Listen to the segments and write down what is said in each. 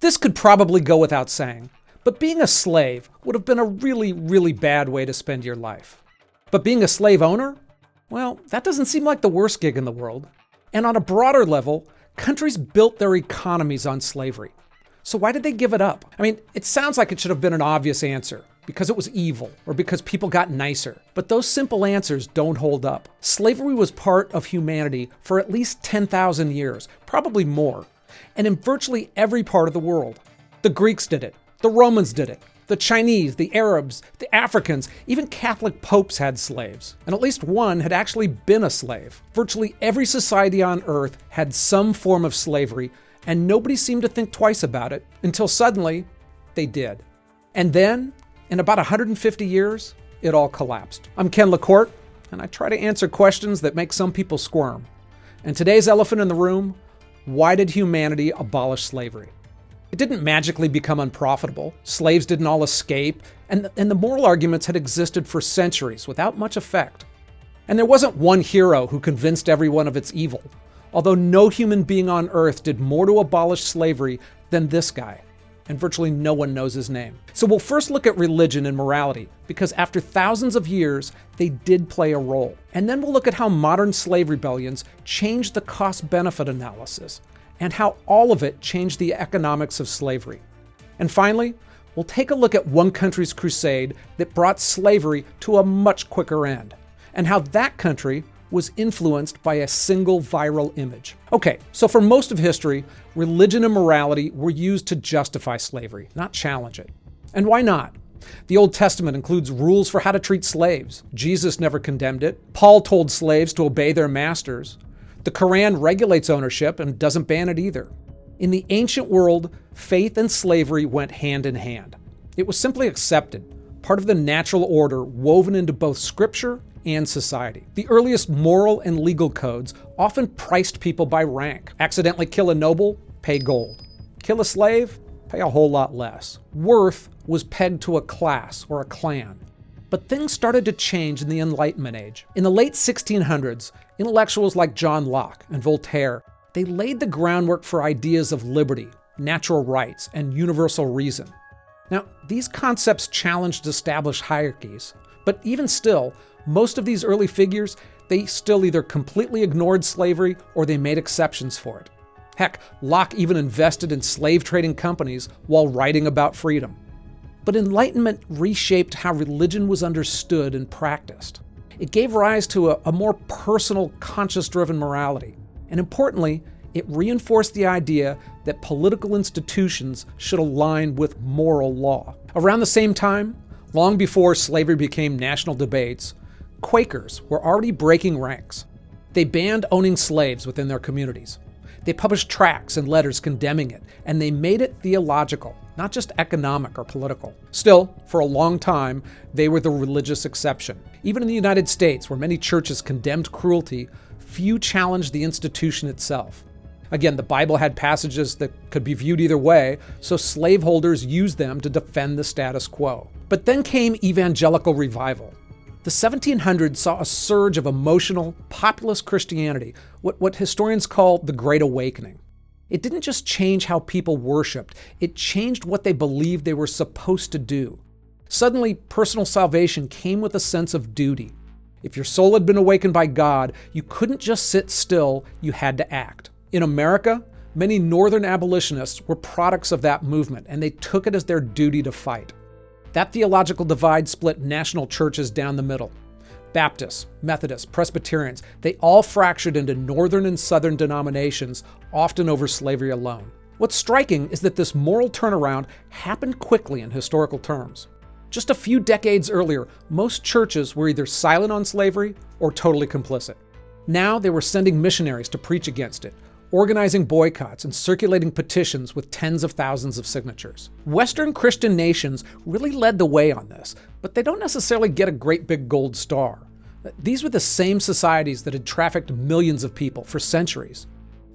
This could probably go without saying, but being a slave would have been a really, really bad way to spend your life. But being a slave owner? Well, that doesn't seem like the worst gig in the world. And on a broader level, countries built their economies on slavery. So why did they give it up? I mean, it sounds like it should have been an obvious answer, because it was evil or because people got nicer. But those simple answers don't hold up. Slavery was part of humanity for at least 10,000 years, probably more, and in virtually every part of the world. The Greeks did it. The Romans did it. The Chinese, the Arabs, the Africans, even Catholic popes had slaves. And at least one had actually been a slave. Virtually every society on Earth had some form of slavery, and nobody seemed to think twice about it until suddenly they did. And then, in about 150 years, it all collapsed. I'm Ken LaCourte, and I try to answer questions that make some people squirm. And today's elephant in the room: why did humanity abolish slavery? It didn't magically become unprofitable. Slaves didn't all escape, and the moral arguments had existed for centuries without much effect. And there wasn't one hero who convinced everyone of its evil, although no human being on Earth did more to abolish slavery than this guy, and virtually no one knows his name. So we'll first look at religion and morality, because after thousands of years, they did play a role. And then we'll look at how modern slave rebellions changed the cost-benefit analysis, and how all of it changed the economics of slavery. And finally, we'll take a look at one country's crusade that brought slavery to a much quicker end, and how that country was influenced by a single viral image. Okay, so for most of history, religion and morality were used to justify slavery, not challenge it. And why not? The Old Testament includes rules for how to treat slaves. Jesus never condemned it. Paul told slaves to obey their masters. The Quran regulates ownership and doesn't ban it either. In the ancient world, faith and slavery went hand in hand. It was simply accepted, part of the natural order woven into both scripture and society. The earliest moral and legal codes often priced people by rank. Accidentally kill a noble, pay gold. Kill a slave, pay a whole lot less. Worth was pegged to a class or a clan. But things started to change in the Enlightenment age. In the late 1600s, intellectuals like John Locke and Voltaire, they laid the groundwork for ideas of liberty, natural rights, and universal reason. Now, these concepts challenged established hierarchies, but even still, most of these early figures, they still either completely ignored slavery or they made exceptions for it. Heck, Locke even invested in slave trading companies while writing about freedom. But Enlightenment reshaped how religion was understood and practiced. It gave rise to a more personal, conscience-driven morality. And importantly, it reinforced the idea that political institutions should align with moral law. Around the same time, long before slavery became national debates, Quakers were already breaking ranks. They banned owning slaves within their communities. They published tracts and letters condemning it, and they made it theological, not just economic or political. Still, for a long time, they were the religious exception. Even in the United States, where many churches condemned cruelty, few challenged the institution itself. Again, the Bible had passages that could be viewed either way, so slaveholders used them to defend the status quo. But then came evangelical revival. The 1700s saw a surge of emotional, populist Christianity, what historians call the Great Awakening. It didn't just change how people worshiped, it changed what they believed they were supposed to do. Suddenly, personal salvation came with a sense of duty. If your soul had been awakened by God, you couldn't just sit still, you had to act. In America, many northern abolitionists were products of that movement, and they took it as their duty to fight. That theological divide split national churches down the middle. Baptists, Methodists, Presbyterians, they all fractured into northern and southern denominations, often over slavery alone. What's striking is that this moral turnaround happened quickly in historical terms. Just a few decades earlier, most churches were either silent on slavery or totally complicit. Now they were sending missionaries to preach against it, organizing boycotts and circulating petitions with tens of thousands of signatures. Western Christian nations really led the way on this, but they don't necessarily get a great big gold star. These were the same societies that had trafficked millions of people for centuries.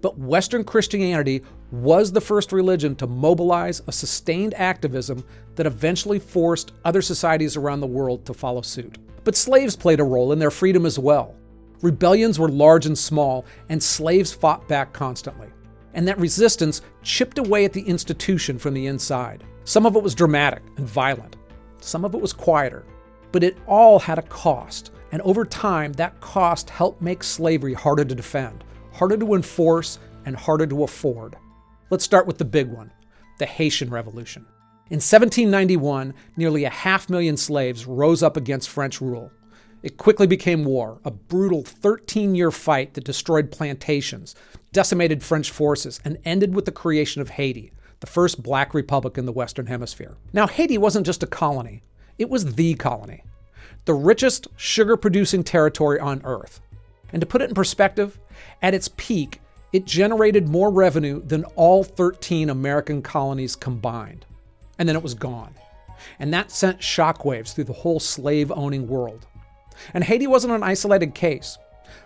But Western Christianity was the first religion to mobilize a sustained activism that eventually forced other societies around the world to follow suit. But slaves played a role in their freedom as well. Rebellions were large and small, and slaves fought back constantly. And that resistance chipped away at the institution from the inside. Some of it was dramatic and violent. Some of it was quieter. But it all had a cost. And over time, that cost helped make slavery harder to defend, harder to enforce, and harder to afford. Let's start with the big one, the Haitian Revolution. In 1791, nearly 500,000 slaves rose up against French rule. It quickly became war, a brutal 13-year fight that destroyed plantations, decimated French forces, and ended with the creation of Haiti, the first black republic in the Western Hemisphere. Now, Haiti wasn't just a colony. It was the colony, the richest sugar-producing territory on Earth. And to put it in perspective, at its peak, it generated more revenue than all 13 American colonies combined. And then it was gone. And that sent shockwaves through the whole slave-owning world. And Haiti wasn't an isolated case.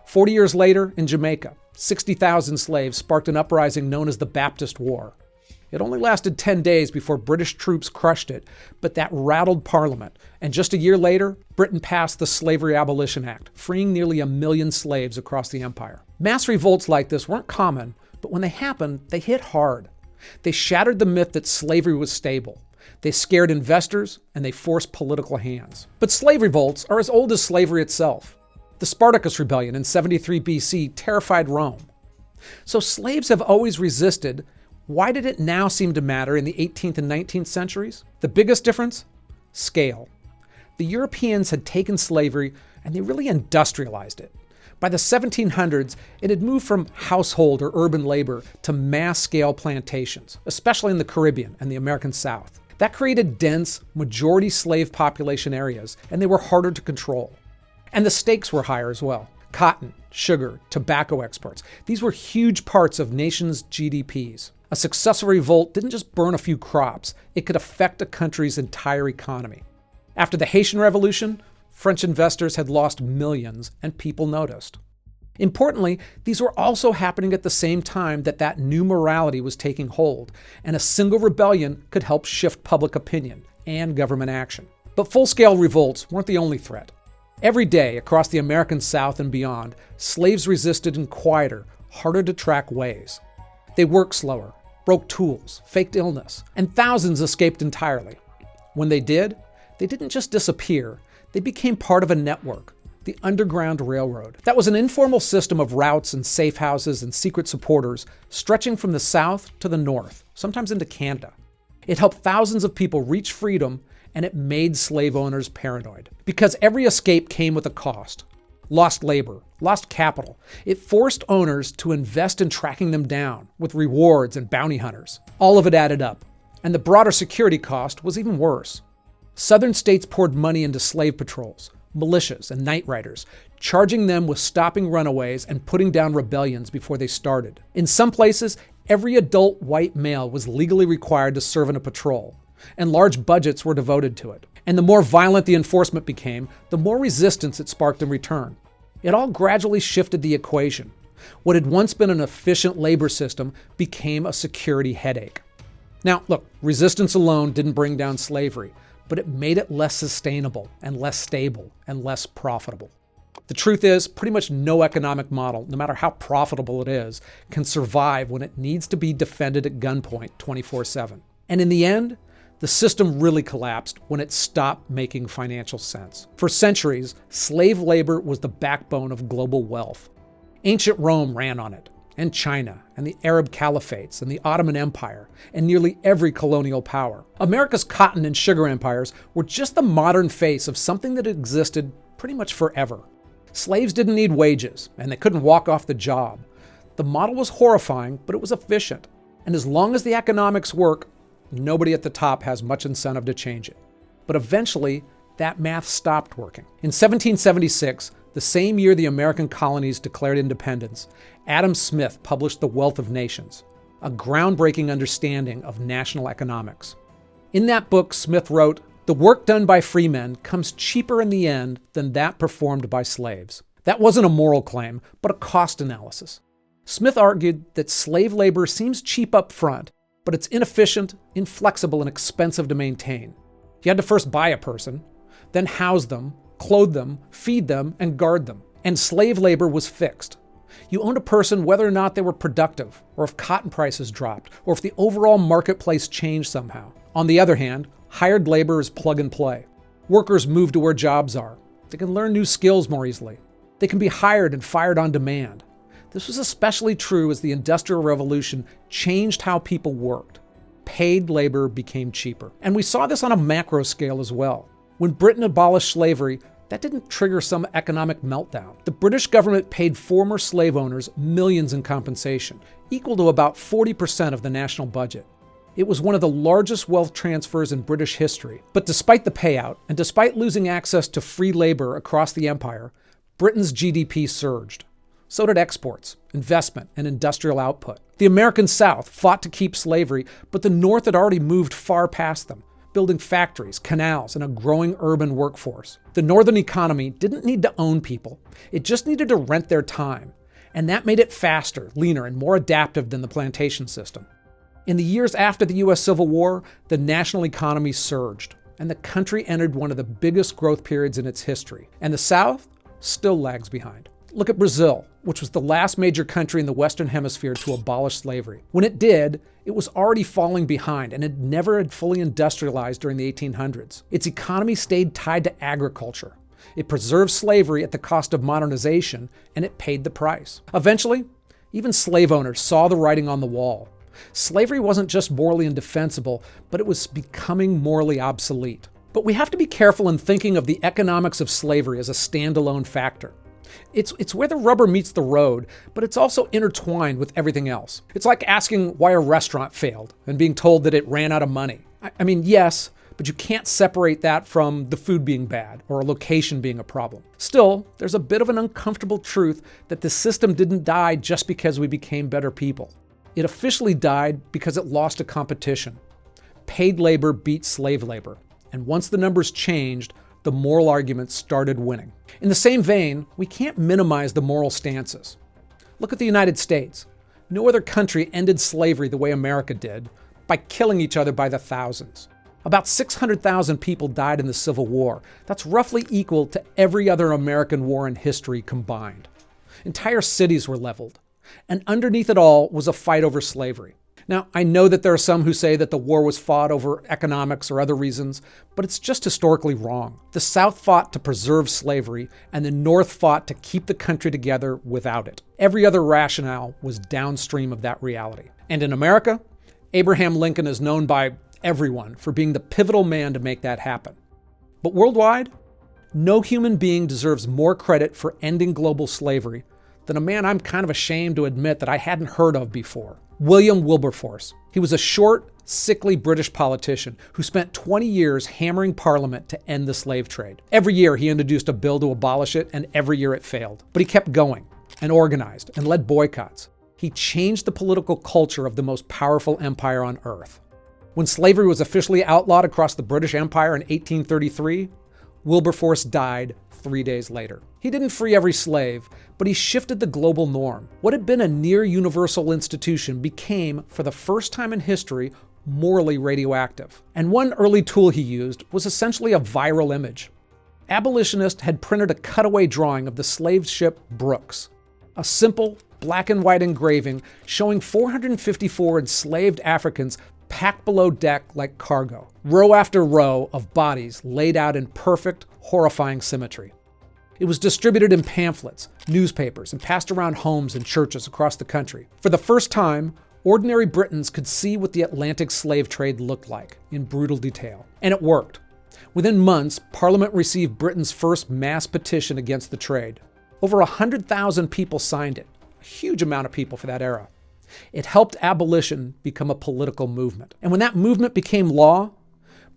40 years later, in Jamaica, 60,000 slaves sparked an uprising known as the Baptist War. It only lasted 10 days before British troops crushed it, but that rattled Parliament. And just a year later, Britain passed the Slavery Abolition Act, freeing nearly 1 million slaves across the empire. Mass revolts like this weren't common, but when they happened, they hit hard. They shattered the myth that slavery was stable. They scared investors, and they forced political hands. But slave revolts are as old as slavery itself. The Spartacus Rebellion in 73 BC terrified Rome. So slaves have always resisted. Why did it now seem to matter in the 18th and 19th centuries? The biggest difference? Scale. The Europeans had taken slavery and they really industrialized it. By the 1700s, it had moved from household or urban labor to mass-scale plantations, especially in the Caribbean and the American South. That created dense, majority slave population areas, and they were harder to control. And the stakes were higher as well. Cotton, sugar, tobacco exports. These were huge parts of nations' GDPs. A successful revolt didn't just burn a few crops, it could affect a country's entire economy. After the Haitian Revolution, French investors had lost millions, and people noticed. Importantly, these were also happening at the same time that new morality was taking hold, and a single rebellion could help shift public opinion and government action. But full-scale revolts weren't the only threat. Every day across the American South and beyond, slaves resisted in quieter, harder to track ways. They worked slower, broke tools, faked illness, and thousands escaped entirely. When they did, they didn't just disappear, they became part of a network, the Underground Railroad. That was an informal system of routes and safe houses and secret supporters stretching from the south to the north, sometimes into Canada. It helped thousands of people reach freedom, and it made slave owners paranoid. Because every escape came with a cost. Lost labor, lost capital. It forced owners to invest in tracking them down with rewards and bounty hunters. All of it added up. And the broader security cost was even worse. Southern states poured money into slave patrols, militias, and night riders, charging them with stopping runaways and putting down rebellions before they started. In some places, every adult white male was legally required to serve in a patrol, and large budgets were devoted to it. And the more violent the enforcement became, the more resistance it sparked in return. It all gradually shifted the equation. What had once been an efficient labor system became a security headache. Now, look, resistance alone didn't bring down slavery, but it made it less sustainable and less stable and less profitable. The truth is, pretty much no economic model, no matter how profitable it is, can survive when it needs to be defended at gunpoint 24/7. And in the end, the system really collapsed when it stopped making financial sense. For centuries, slave labor was the backbone of global wealth. Ancient Rome ran on it, and China, and the Arab caliphates, and the Ottoman Empire, and nearly every colonial power. America's cotton and sugar empires were just the modern face of something that existed pretty much forever. Slaves didn't need wages, and they couldn't walk off the job. The model was horrifying, but it was efficient. And as long as the economics work, nobody at the top has much incentive to change it. But eventually, that math stopped working. In 1776, the same year the American colonies declared independence, Adam Smith published The Wealth of Nations, a groundbreaking understanding of national economics. In that book, Smith wrote, "The work done by free men comes cheaper in the end than that performed by slaves." That wasn't a moral claim, but a cost analysis. Smith argued that slave labor seems cheap up front, but it's inefficient, inflexible, and expensive to maintain. You had to first buy a person, then house them, clothe them, feed them, and guard them. And slave labor was fixed. You owned a person whether or not they were productive, or if cotton prices dropped, or if the overall marketplace changed somehow. On the other hand, hired labor is plug and play. Workers move to where jobs are. They can learn new skills more easily. They can be hired and fired on demand. This was especially true as the Industrial Revolution changed how people worked. Paid labor became cheaper. And we saw this on a macro scale as well. When Britain abolished slavery, that didn't trigger some economic meltdown. The British government paid former slave owners millions in compensation, equal to about 40% of the national budget. It was one of the largest wealth transfers in British history. But despite the payout, and despite losing access to free labor across the empire, Britain's GDP surged. So did exports, investment, and industrial output. The American South fought to keep slavery, but the North had already moved far past them, building factories, canals, and a growing urban workforce. The Northern economy didn't need to own people. It just needed to rent their time. And that made it faster, leaner, and more adaptive than the plantation system. In the years after the U.S. Civil War, the national economy surged, and the country entered one of the biggest growth periods in its history. And the South still lags behind. Look at Brazil, which was the last major country in the Western Hemisphere to abolish slavery. When it did, it was already falling behind and it never had fully industrialized during the 1800s. Its economy stayed tied to agriculture. It preserved slavery at the cost of modernization, and it paid the price. Eventually, even slave owners saw the writing on the wall. Slavery wasn't just morally indefensible, but it was becoming morally obsolete. But we have to be careful in thinking of the economics of slavery as a standalone factor. It's where the rubber meets the road, but it's also intertwined with everything else. It's like asking why a restaurant failed and being told that it ran out of money. I mean, yes, but you can't separate that from the food being bad or a location being a problem. Still, there's a bit of an uncomfortable truth that the system didn't die just because we became better people. It officially died because it lost a competition. Paid labor beat slave labor, and once the numbers changed, the moral arguments started winning. In the same vein, we can't minimize the moral stances. Look at the United States. No other country ended slavery the way America did, by killing each other by the thousands. About 600,000 people died in the Civil War. That's roughly equal to every other American war in history combined. Entire cities were leveled. And underneath it all was a fight over slavery. Now, I know that there are some who say that the war was fought over economics or other reasons, but it's just historically wrong. The South fought to preserve slavery, and the North fought to keep the country together without it. Every other rationale was downstream of that reality. And in America, Abraham Lincoln is known by everyone for being the pivotal man to make that happen. But worldwide, no human being deserves more credit for ending global slavery than a man I'm kind of ashamed to admit that I hadn't heard of before. William Wilberforce. He was a short, sickly British politician who spent 20 years hammering Parliament to end the slave trade. Every year he introduced a bill to abolish it, and every year it failed. But he kept going and organized and led boycotts. He changed the political culture of the most powerful empire on earth. When slavery was officially outlawed across the British Empire in 1833, Wilberforce died 3 days later. He didn't free every slave, but he shifted the global norm. What had been a near universal institution became, for the first time in history, morally radioactive. And one early tool he used was essentially a viral image. Abolitionists had printed a cutaway drawing of the slave ship Brooks, a simple black and white engraving showing 454 enslaved Africans packed below deck like cargo, row after row of bodies laid out in perfect, horrifying symmetry. It was distributed in pamphlets, newspapers, and passed around homes and churches across the country. For the first time, ordinary Britons could see what the Atlantic slave trade looked like in brutal detail. And it worked. Within months, Parliament received Britain's first mass petition against the trade. Over 100,000 people signed it, a huge amount of people for that era. It helped abolition become a political movement. And when that movement became law,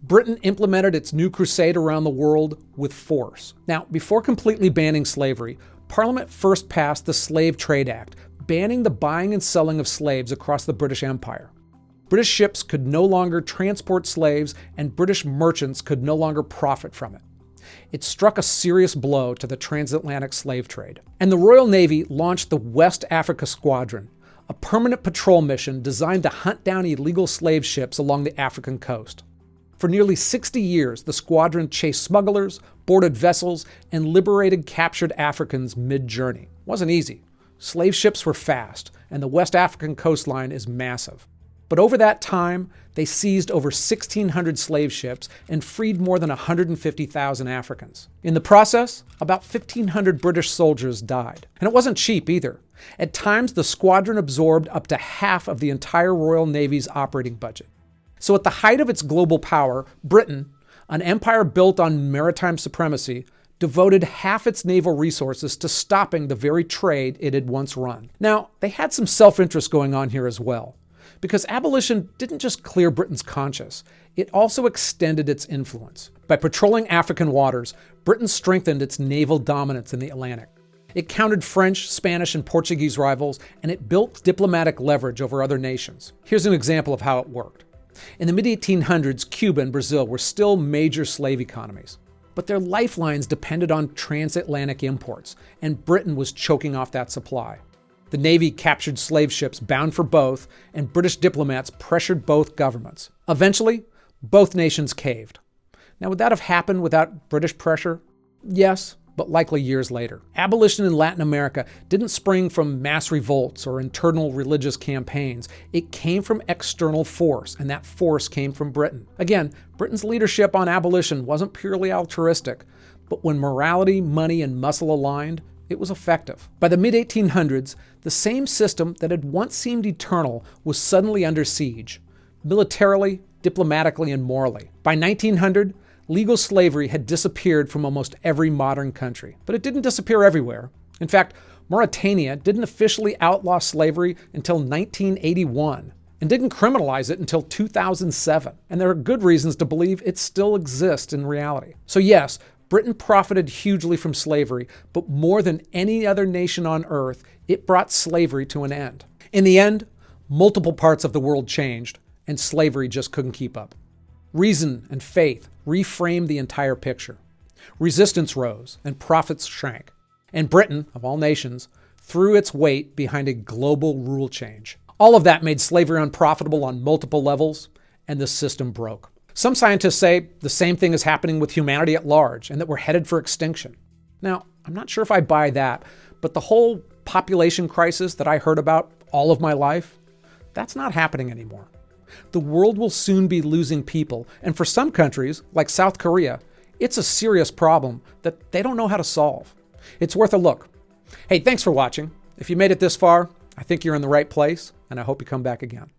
Britain implemented its new crusade around the world with force. Now, before completely banning slavery, Parliament first passed the Slave Trade Act, banning the buying and selling of slaves across the British Empire. British ships could no longer transport slaves, and British merchants could no longer profit from it. It struck a serious blow to the transatlantic slave trade. And the Royal Navy launched the West Africa Squadron, a permanent patrol mission designed to hunt down illegal slave ships along the African coast. For nearly 60 years, the squadron chased smugglers, boarded vessels, and liberated captured Africans mid-journey. It wasn't easy. Slave ships were fast, and the West African coastline is massive. But over that time, they seized over 1,600 slave ships and freed more than 150,000 Africans. In the process, about 1,500 British soldiers died. And it wasn't cheap either. At times, the squadron absorbed up to half of the entire Royal Navy's operating budget. So at the height of its global power, Britain, an empire built on maritime supremacy, devoted half its naval resources to stopping the very trade it had once run. Now, they had some self-interest going on here as well, because abolition didn't just clear Britain's conscience, it also extended its influence. By patrolling African waters, Britain strengthened its naval dominance in the Atlantic. It countered French, Spanish, and Portuguese rivals, and it built diplomatic leverage over other nations. Here's an example of how it worked. In the mid-1800s, Cuba and Brazil were still major slave economies, but their lifelines depended on transatlantic imports, and Britain was choking off that supply. The Navy captured slave ships bound for both, and British diplomats pressured both governments. Eventually, both nations caved. Now, would that have happened without British pressure? Yes, but likely years later. Abolition in Latin America didn't spring from mass revolts or internal religious campaigns. It came from external force, and that force came from Britain. Again, Britain's leadership on abolition wasn't purely altruistic, but when morality, money, and muscle aligned, it was effective. By the mid-1800s, the same system that had once seemed eternal was suddenly under siege, militarily, diplomatically, and morally. By 1900, legal slavery had disappeared from almost every modern country. But it didn't disappear everywhere. In fact, Mauritania didn't officially outlaw slavery until 1981 and didn't criminalize it until 2007. And there are good reasons to believe it still exists in reality. So yes, Britain profited hugely from slavery, but more than any other nation on earth, it brought slavery to an end. In the end, multiple parts of the world changed, and slavery just couldn't keep up. Reason and faith reframed the entire picture. Resistance rose and profits shrank. And Britain, of all nations, threw its weight behind a global rule change. All of that made slavery unprofitable on multiple levels, and the system broke. Some scientists say the same thing is happening with humanity at large and that we're headed for extinction. Now, I'm not sure if I buy that, but the whole population crisis that I heard about all of my life, that's not happening anymore. The world will soon be losing people, and for some countries, like South Korea, it's a serious problem that they don't know how to solve. It's worth a look. Hey, thanks for watching. If you made it this far, I think you're in the right place, and I hope you come back again.